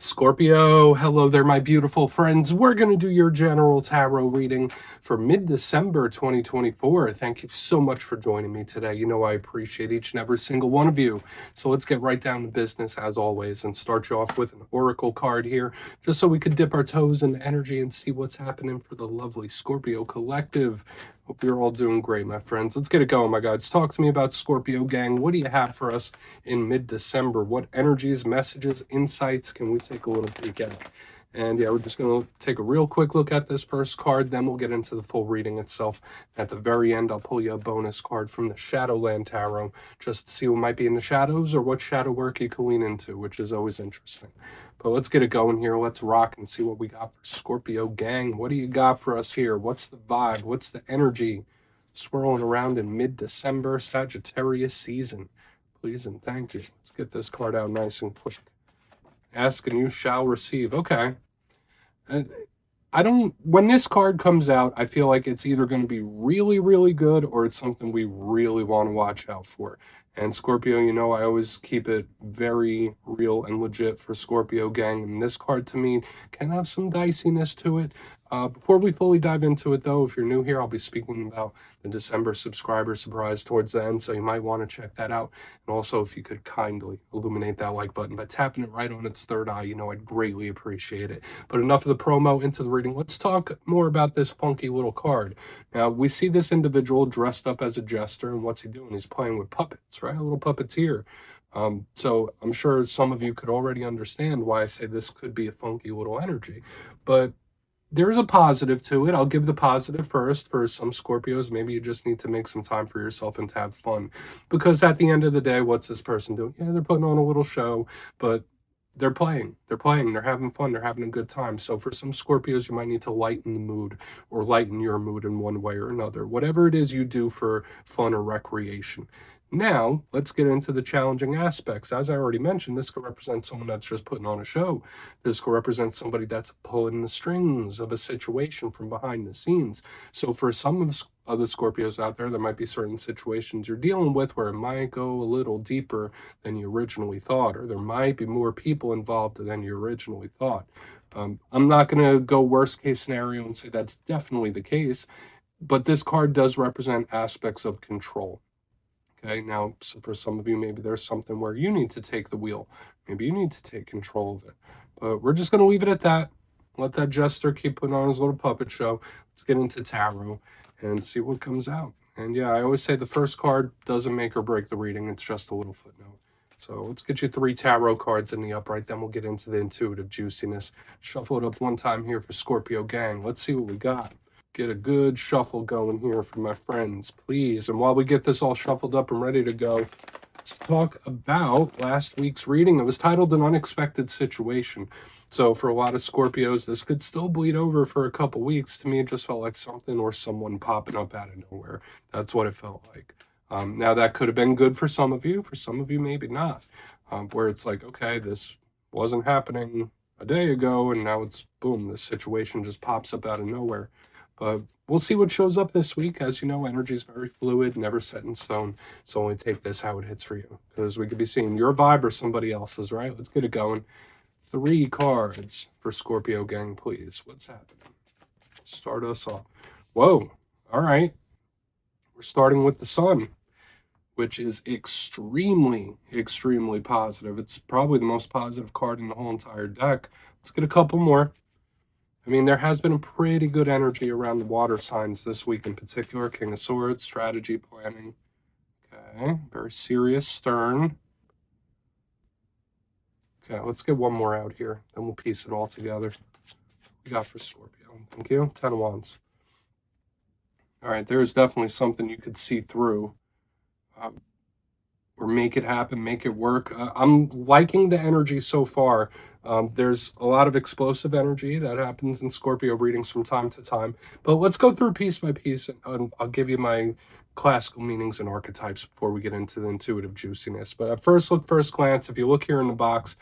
Scorpio, hello there, my beautiful friends. We're going to do your general tarot reading for mid-December 2024. Thank you so much for joining me today. You know I appreciate each and every single one of you. So let's get right down to business as always and start you off with an oracle card here, just so we could dip our toes in energy and see what's happening for the lovely Scorpio collective. Hope you're all doing great, my friends. Let's get it going, my guys. Talk to me about Scorpio gang. What do you have for us in mid-December? What energies, messages, insights can we take a little peek at? And yeah, we're just going to take a real quick look at this first card, then we'll get into the full reading itself. At the very end, I'll pull you a bonus card from the Shadowland Tarot, just to see what might be in the shadows or what shadow work you can lean into, which is always interesting. But let's get it going here. Let's rock and see what we got for Scorpio gang. What do you got for us here? What's the vibe? What's the energy swirling around in mid-December Sagittarius season? Please and thank you. Let's get this card out nice and quick. Ask and you shall receive. Okay. When this card comes out, I feel like it's either going to be really, really good or it's something we really want to watch out for. And Scorpio, you know, I always keep it very real and legit for Scorpio gang. And this card to me can have some diciness to it. Before we fully dive into it, though, if you're new here, I'll be speaking about the December subscriber surprise towards the end, so you might want to check that out. And also, if you could kindly illuminate that like button by tapping it right on its third eye, you know, I'd greatly appreciate it. But enough of the promo, into the reading. Let's talk more about this funky little card. Now, we see this individual dressed up as a jester, and what's he doing? He's playing with puppets, right? A little puppeteer. So I'm sure some of you could already understand why I say this could be a funky little energy. But there's a positive to it. I'll give the positive first. For some Scorpios, maybe you just need to make some time for yourself and to have fun. Because at the end of the day, what's this person doing? Yeah, they're putting on a little show, but they're playing. They're having fun. They're having a good time. So for some Scorpios, you might need to lighten the mood or lighten your mood in one way or another. Whatever it is you do for fun or recreation. Now, let's get into the challenging aspects. As I already mentioned, this could represent someone that's just putting on a show. This could represent somebody that's pulling the strings of a situation from behind the scenes. So for some of the other Scorpios out there might be certain situations you're dealing with where it might go a little deeper than you originally thought, or there might be more people involved than you originally thought. I'm not going to go worst case scenario and say that's definitely the case, but this card does represent aspects of control. Okay, now, so for some of you, maybe there's something where you need to take the wheel. Maybe you need to take control of it. But we're just going to leave it at that. Let that jester keep putting on his little puppet show. Let's get into tarot and see what comes out. And yeah, I always say the first card doesn't make or break the reading. It's just a little footnote. So let's get you 3 tarot cards in the upright. Then we'll get into the intuitive juiciness. Shuffle it up one time here for Scorpio gang. Let's see what we got. Get a good shuffle going here for my friends, please. And while we get this all shuffled up and ready to go, let's talk about last week's reading. It was titled An Unexpected Situation. So for a lot of Scorpios, this could still bleed over for a couple weeks. To me, it just felt like something or someone popping up out of nowhere. That's what it felt like. Now, that could have been good for some of you. For some of you, maybe not. Where it's like, okay, this wasn't happening a day ago, and now it's, boom, this situation just pops up out of nowhere. But we'll see what shows up this week. As you know, energy is very fluid, never set in stone. So only take this how it hits for you. Because we could be seeing your vibe or somebody else's, right? Let's get it going. 3 cards for Scorpio gang, please. What's happening? Start us off. Whoa. All right. We're starting with the sun, which is extremely, extremely positive. It's probably the most positive card in the whole entire deck. Let's get a couple more. I mean, there has been a pretty good energy around the water signs this week in particular. King of Swords, strategy, planning. Okay, very serious, stern. Okay, let's get one more out here. Then we'll piece it all together. What we got for Scorpio? Thank you. 10 of Wands. All right, there's definitely something you could see through. Or make it happen, make it work. I'm liking the energy so far. There's a lot of explosive energy that happens in Scorpio readings from time to time. But let's go through piece by piece, and I'll give you my classical meanings and archetypes before we get into the intuitive juiciness. But at first look, first glance, if you look here in the box,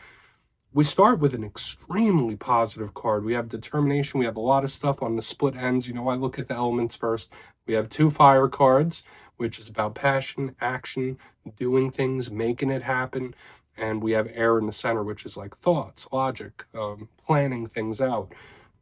we start with an extremely positive card. We have determination. We have a lot of stuff on the split ends. You know, I look at the elements first. We have 2 fire cards, which is about passion, action, doing things, making it happen. and we have air in the center, which is like thoughts, logic, planning things out.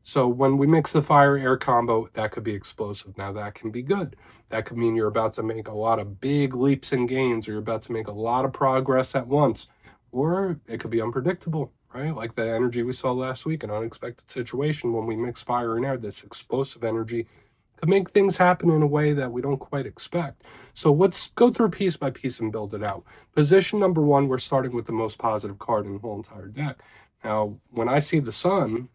So when we mix the fire-air combo, that could be explosive. Now that can be good. That could mean you're about to make a lot of big leaps and gains, or you're about to make a lot of progress at once. Or it could be unpredictable, right? Like the energy we saw last week, an unexpected situation when we mix fire and air, this explosive energy could make things happen in a way that we don't quite expect. So let's go through piece by piece and build it out. Position number one, we're starting with the most positive card in the whole entire deck. Now, when I see the sun,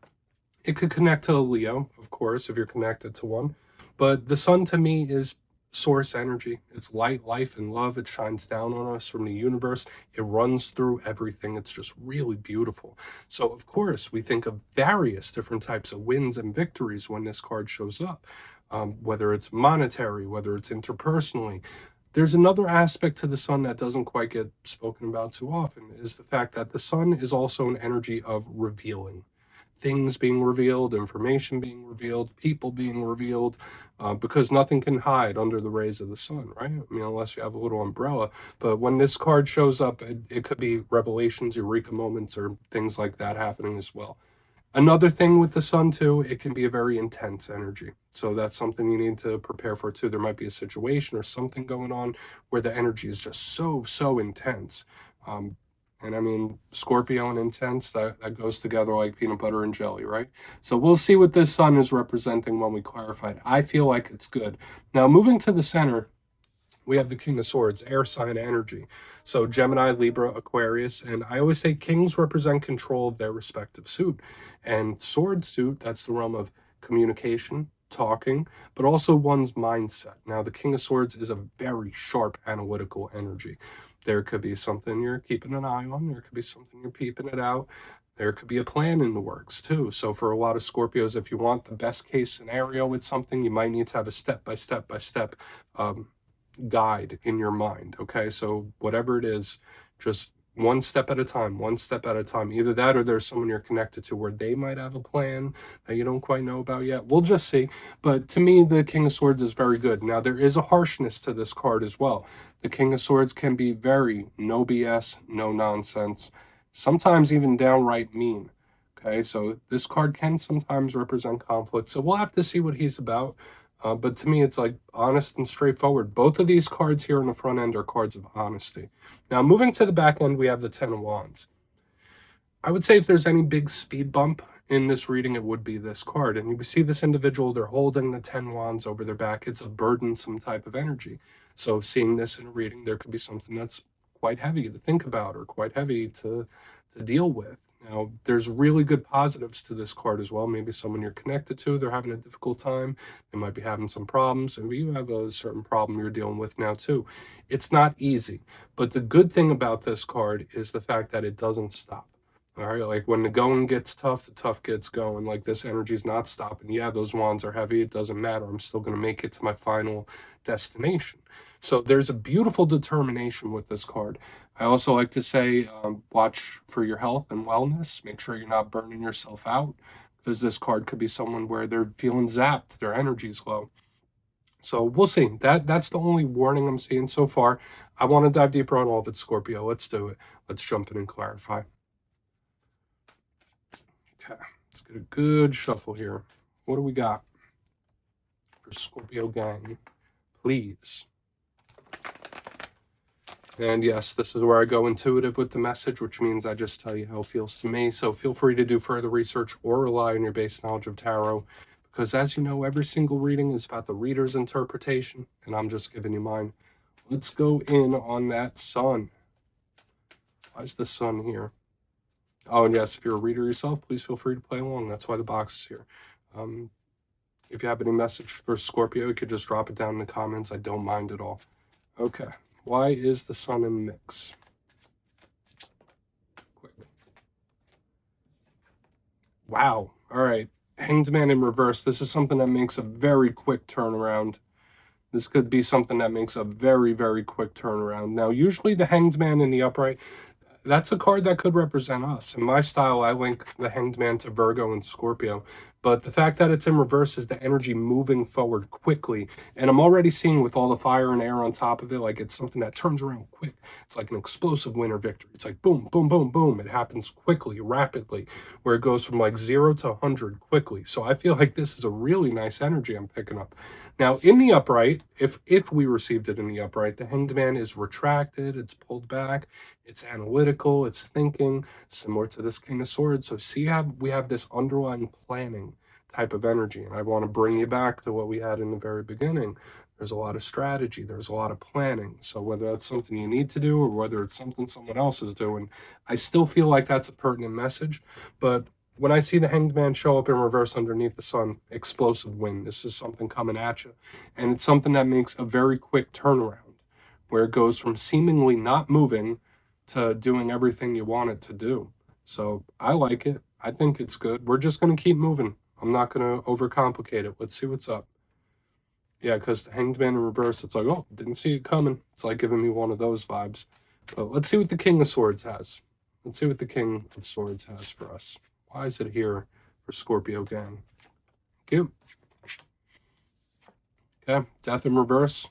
it could connect to a Leo, of course, if you're connected to one. But the sun to me is source energy. It's light, life, and love. It shines down on us from the universe. It runs through everything. It's just really beautiful. So, of course, we think of various different types of wins and victories when this card shows up, whether it's monetary, whether it's interpersonally. There's another aspect to the sun that doesn't quite get spoken about too often, is the fact that the sun is also an energy of revealing. Things being revealed, information being revealed, people being revealed, because nothing can hide under the rays of the sun, right? I mean, unless you have a little umbrella. But when this card shows up, it could be revelations, eureka moments, or things like that happening as well. Another thing with the sun too, it can be a very intense energy. So that's something you need to prepare for too. There might be a situation or something going on where the energy is just so intense. And I mean, Scorpio and intense, that goes together like peanut butter and jelly, right? So we'll see what this sun is representing when we clarify it. I feel like it's good. Now, moving to the center, we have the King of Swords, air sign energy. So Gemini, Libra, Aquarius, and I always say kings represent control of their respective suit. And sword suit, that's the realm of communication, talking, but also one's mindset. Now, the King of Swords is a very sharp analytical energy. There could be something you're keeping an eye on. There could be something you're peeping it out. There could be a plan in the works too. So for a lot of Scorpios, if you want the best case scenario with something, you might need to have a step-by-step guide in your mind. Okay, so whatever it is, just one step at a time, one step at a time. Either that or there's someone you're connected to where they might have a plan that you don't quite know about yet. We'll just see. But to me, the King of Swords is very good. Now, there is a harshness to this card as well. The King of Swords can be very no BS, no nonsense, sometimes even downright mean. Okay, so this card can sometimes represent conflict. So we'll have to see what he's about. But to me, it's like honest and straightforward. Both of these cards here in the front end are cards of honesty. Now, moving to the back end, we have the Ten of Wands. I would say if there's any big speed bump in this reading, it would be this card. And you see this individual, they're holding the 10 wands over their back. It's a burdensome type of energy. So seeing this in a reading, there could be something that's quite heavy to think about or quite heavy to deal with. Now, there's really good positives to this card as well. Maybe someone you're connected to, they're having a difficult time. They might be having some problems, and you have a certain problem you're dealing with now too. It's not easy, but the good thing about this card is the fact that it doesn't stop. All right, like when the going gets tough, the tough gets going. Like this energy's not stopping. Yeah, those wands are heavy. It doesn't matter. I'm still going to make it to my final destination. So there's a beautiful determination with this card. I also like to say, watch for your health and wellness. Make sure you're not burning yourself out, because this card could be someone where they're feeling zapped. Their energy's low. So we'll see. That's the only warning I'm seeing so far. I want to dive deeper on all of it, Scorpio. Let's do it. Let's jump in and clarify. Okay, let's get a good shuffle here. What do we got for Scorpio gang? Please. And yes, this is where I go intuitive with the message, which means I just tell you how it feels to me. So feel free to do further research or rely on your base knowledge of tarot, because as you know, every single reading is about the reader's interpretation, and I'm just giving you mine. Let's go in on that sun. Why is the sun here? Oh, and yes, if you're a reader yourself, please feel free to play along. That's why the box is here. If you have any message for Scorpio, you could just drop it down in the comments. I don't mind at all. Okay. Why is the sun in the mix? Quick. Wow. All right. Hanged Man in reverse. This is something that makes a very quick turnaround. This could be something that makes a very, very quick turnaround. Now, usually the Hanged Man in the upright, that's a card that could represent us. In my style, I link the Hanged Man to Virgo and Scorpio, But the fact that it's in reverse is the energy moving forward quickly. And I'm already seeing with all the fire and air on top of it, like it's something that turns around quick. It's like an explosive win or victory. It's like boom, boom, boom, boom. It happens quickly, rapidly, where it goes from like 0 to 100 quickly. So I feel like this is a really nice energy I'm picking up. Now, in the upright, if we received it in the upright, the Hanged Man is retracted, it's pulled back, it's analytical, it's thinking, similar to this King of Swords. So see how we have this underlying planning type of energy. And I want to bring you back to what we had in the very beginning. There's a lot of strategy, there's a lot of planning. So whether that's something you need to do or whether it's something someone else is doing, I still feel like that's a pertinent message. But when I see the Hanged Man show up in reverse underneath the sun, explosive win. This is something coming at you. And it's something that makes a very quick turnaround, where it goes from seemingly not moving to doing everything you want it to do. So I like it. I think it's good. We're just going to keep moving. I'm not going to overcomplicate it. Let's see what's up. Yeah, because the Hanged Man in reverse, it's like, oh, didn't see it coming. It's like giving me one of those vibes. But let's see what the King of Swords has. Let's see what the King of Swords has for us. Why is it here for Scorpio gang? Thank you. Okay, Death in reverse.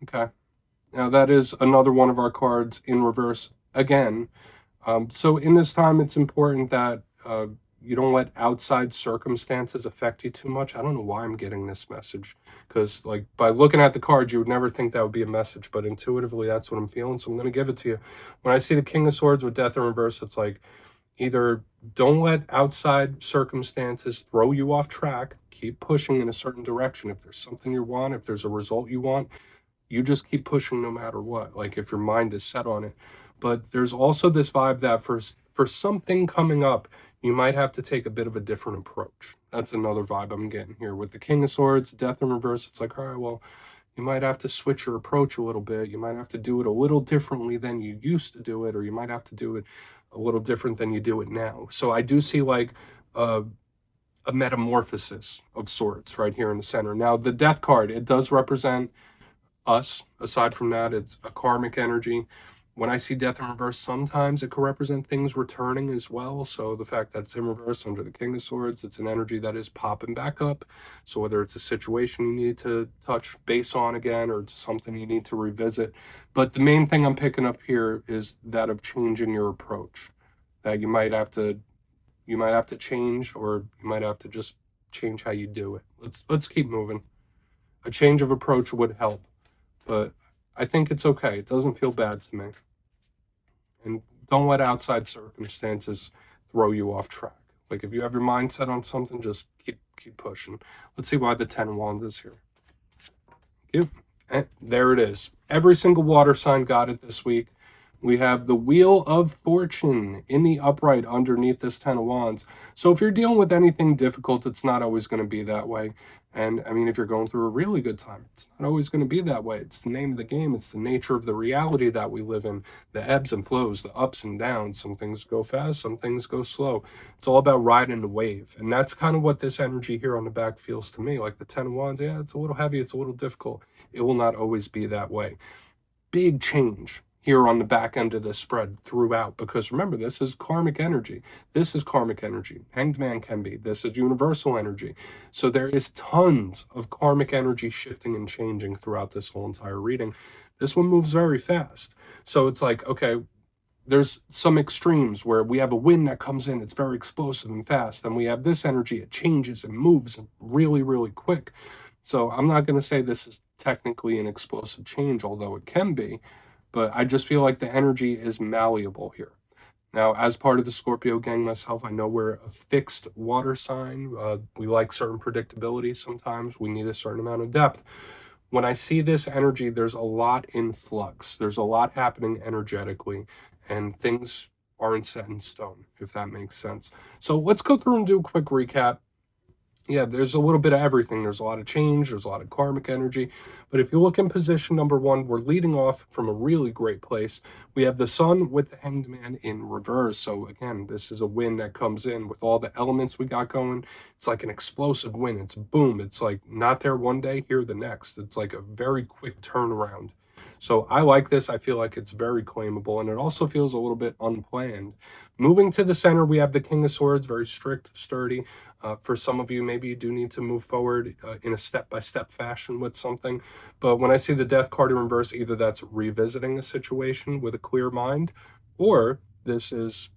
Okay. Now that is another one of our cards in reverse again. So in this time, it's important that you don't let outside circumstances affect you too much. I don't know why I'm getting this message, because like by looking at the card, you would never think that would be a message, but intuitively that's what I'm feeling. So I'm going to give it to you. When I see the King of Swords with Death in reverse, it's like either don't let outside circumstances throw you off track. Keep pushing in a certain direction. If there's something you want, if there's a result you want, you just keep pushing no matter what, like if your mind is set on it. But there's also this vibe that for something coming up, you might have to take a bit of a different approach. That's another vibe I'm getting here. With the King of Swords, Death in reverse, it's like, all right, well, you might have to switch your approach a little bit. You might have to do it a little differently than you used to do it, or you might have to do it a little different than you do it now. So I do see like a metamorphosis of sorts right here in the center. Now, the Death card, it does represent us. Aside from that, it's a karmic energy. When I see Death in reverse, sometimes it could represent things returning as well. So the fact that it's in reverse under the King of Swords, it's an energy that is popping back up. So whether it's a situation you need to touch base on again, or it's something you need to revisit. But the main thing I'm picking up here is that of changing your approach. That you might have to change, or you might have to just change how you do it. Let's keep moving. A change of approach would help. But I think it's okay. It doesn't feel bad to me. And don't let outside circumstances throw you off track. Like if you have your mind set on something, just keep pushing. Let's see why the 10 of Wands is here. Thank you. And there it is. Every single water sign got it this week. We have the Wheel of Fortune in the upright underneath this 10 of Wands. So if you're dealing with anything difficult, it's not always going to be that way. And I mean, if you're going through a really good time, it's not always going to be that way. It's the name of the game. It's the nature of the reality that we live in, the ebbs and flows, the ups and downs. Some things go fast, some things go slow. It's all about riding the wave. And that's kind of what this energy here on the back feels to me. Like the 10 of Wands, yeah, it's a little heavy, it's a little difficult. It will not always be that way. Big change here on the back end of this spread throughout, because remember, this is karmic energy. This is karmic energy. Hanged Man can be. This is universal energy. So there is tons of karmic energy shifting and changing throughout this whole entire reading. This one moves very fast. So it's like, okay, there's some extremes where we have a wind that comes in, it's very explosive and fast. And we have this energy, it changes and moves really, really quick. So I'm not going to say this is technically an explosive change, although it can be. But I just feel like the energy is malleable here. Now, as part of the Scorpio gang myself, I know we're a fixed water sign. We like certain predictability sometimes. We need a certain amount of depth. When I see this energy, there's a lot in flux. There's a lot happening energetically, and things aren't set in stone, if that makes sense. So let's go through and do a quick recap. Yeah, there's a little bit of everything. There's a lot of change. There's a lot of karmic energy. But if you look in position number 1, we're leading off from a really great place. We have the Sun with the Hanged Man in reverse. So again, this is a wind that comes in with all the elements we got going. It's like an explosive wind. It's boom. It's like not there one day, here the next. It's like a very quick turnaround. So I like this. I feel like it's very claimable, and it also feels a little bit unplanned. Moving to the center, we have the King of Swords, very strict, sturdy. For some of you, maybe you do need to move forward in a step-by-step fashion with something. But when I see the Death card in reverse, either that's revisiting a situation with a clear mind, or this is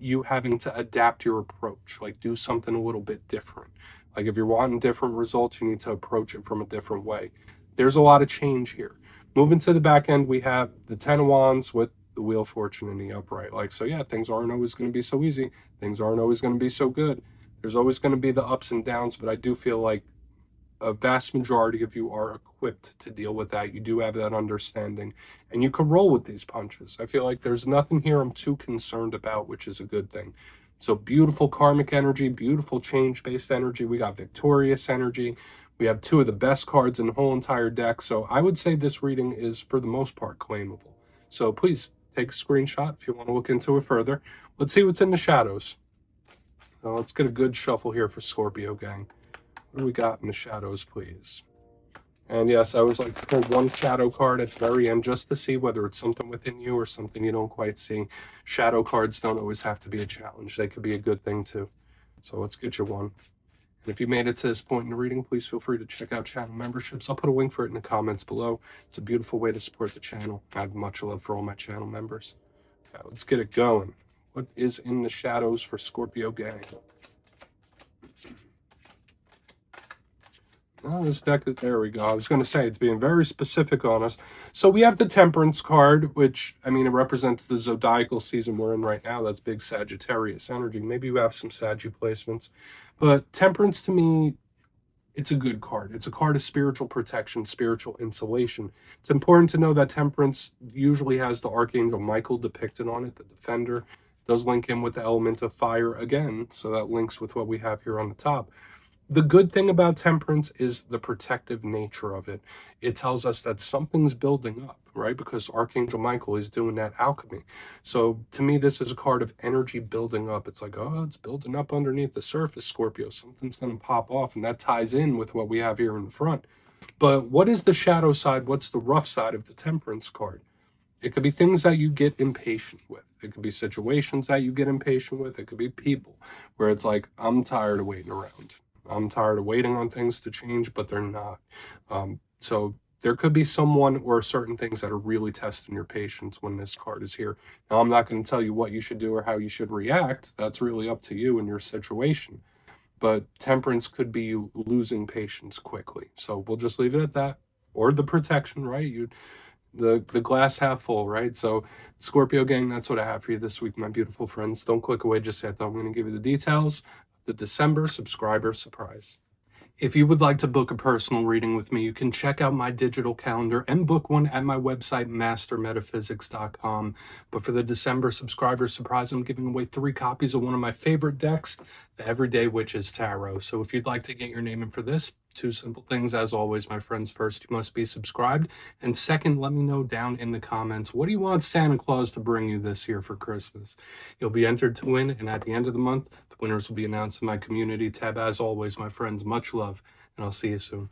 you having to adapt your approach, like do something a little bit different. Like if you're wanting different results, you need to approach it from a different way. There's a lot of change here. Moving to the back end, we have the 10 of Wands with the Wheel of Fortune in the upright. Like, so yeah, things aren't always going to be so easy. Things aren't always going to be so good. There's always going to be the ups and downs, but I do feel like a vast majority of you are equipped to deal with that. You do have that understanding, and you can roll with these punches. I feel like there's nothing here I'm too concerned about, which is a good thing. So beautiful karmic energy, beautiful change-based energy. We got victorious energy. We have two of the best cards in the whole entire deck. So I would say this reading is, for the most part, claimable. So please take a screenshot if you want to look into it further. Let's see what's in the shadows. So let's get a good shuffle here for Scorpio gang. What do we got in the shadows, please? And yes, I always like to pull one shadow card at the very end just to see whether it's something within you or something you don't quite see. Shadow cards don't always have to be a challenge. They could be a good thing too. So let's get you one. And if you made it to this point in the reading, please feel free to check out channel memberships. I'll put a link for it in the comments below. It's a beautiful way to support the channel. I have much love for all my channel members. Okay, let's get it going. What is in the shadows for Scorpio gang? Oh, this deck is, there we go. I was going to say, it's being very specific on us. So we have the Temperance card, which, I mean, it represents the zodiacal season we're in right now. That's big Sagittarius energy. Maybe you have some Saggy placements. But Temperance, to me, it's a good card. It's a card of spiritual protection, spiritual insulation. It's important to know that Temperance usually has the Archangel Michael depicted on it, the defender. It does link in with the element of fire again, so that links with what we have here on the top. The good thing about Temperance is the protective nature of it. It tells us that something's building up, right? Because Archangel Michael is doing that alchemy. So to me, this is a card of energy building up. It's like, oh, it's building up underneath the surface, Scorpio. Something's going to pop off, and that ties in with what we have here in the front. But what is the shadow side? What's the rough side of the Temperance card? It could be things that you get impatient with. It could be situations that you get impatient with. It could be people where it's like, I'm tired of waiting around. I'm tired of waiting on things to change, but they're not. So there could be someone or certain things that are really testing your patience when this card is here. Now, I'm not going to tell you what you should do or how you should react. That's really up to you and your situation. But Temperance could be you losing patience quickly. So we'll just leave it at that. Or the protection, right? The glass half full, right? So Scorpio gang, that's what I have for you this week, my beautiful friends. Don't click away just yet, though. I'm going to give you the details. The December subscriber surprise. If you would like to book a personal reading with me, you can check out my digital calendar and book one at my website, mastermetaphysics.com. But for the December subscriber surprise, I'm giving away 3 copies of one of my favorite decks, the Everyday Witches Tarot. So if you'd like to get your name in for this, 2 simple things, as always, my friends. First, you must be subscribed. And second, let me know down in the comments, what do you want Santa Claus to bring you this year for Christmas? You'll be entered to win, and at the end of the month, the winners will be announced in my community tab. As always, my friends, much love, and I'll see you soon.